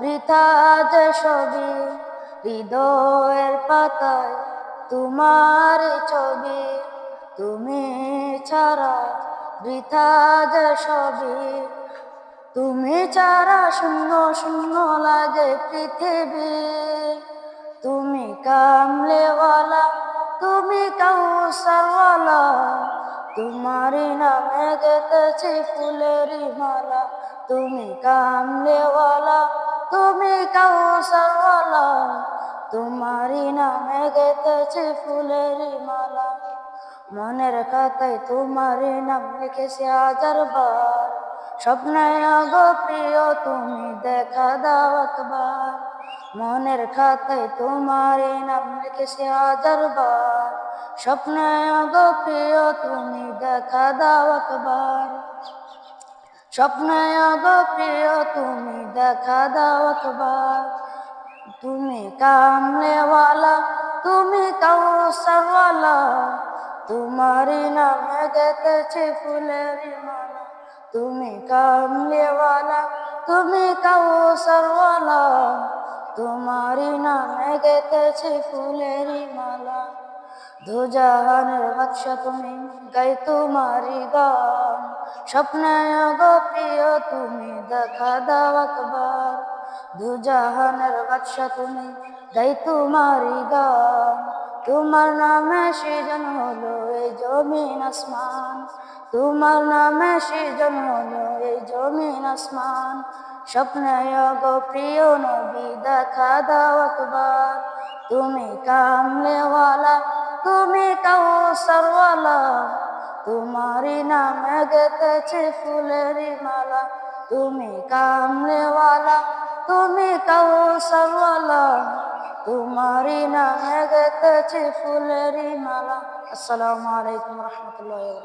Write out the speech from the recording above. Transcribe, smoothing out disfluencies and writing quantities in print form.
বৃথা যে সবই, হৃদয়ের পাতায় তোমার ছবি। তুমি ছাড়া বৃথা যে সবই, তুমি ছাড়া শূন্য শূন্য লাগে পৃথিবী। তুমি কামলেওয়ালা, তুমি কাউসারওয়ালা, তোমারই নামে গেঁথেছি ফুলেরই মালা। তুমি কামলেওয়ালা, তুমি কাউসারওয়ালা, তোমারই নামে গেঁথেছি ফুলেরই মালা। মনের খাতায় তোমারই নাম লিখেছি 1000 বার, স্বপ্নে আগো প্রিয় তুমি দেখা দাও একবার। মনের খাতায় তোমারই নাম লিখেছি 1000 বার, স্বপ্নে আগো প্রিয় তুমি দেখা দাও একবার। স্বপ্নে আগো প্রিয় তুমি দেখা দাও একবার। তুমি কামলেওয়ালা, তুমি কাউসারওয়ালা, তোমারই নামে গেঁথেছি ফুলেরই মালা। তুমি কামলেওয়ালা, তুমি কাউসারওয়ালা, তোমারই নামে গেঁথেছি ফুলেরই মালা। দুজাহানের বাদশা তুমি, গাই তোমারই গান, স্বপ্নে আগো প্রিয় তুমি দেখা দাও একবার। দুজাহানের বাদশা তুমি, গাই তোমারই গান, তোমার নামে সৃজন হলো এই জমিন আসমান। তোমার নামে সৃজন হলো এই জমিন আসমান। স্বপ্নে আগো প্রিয় নবী দেখা দাও একবার। তুমি কামলেওয়ালা, তুমি কাউসারওয়ালা, তোমারই নামে গেঁথেছি ফুলেরই মালা। তুমি কামলেওয়ালা, তুমি কাউসারওয়ালা, তোমারই নামে গেঁথেছি ফুলেরই মালা। আসসালামু আলাইকুম রহমতুল্লাহ।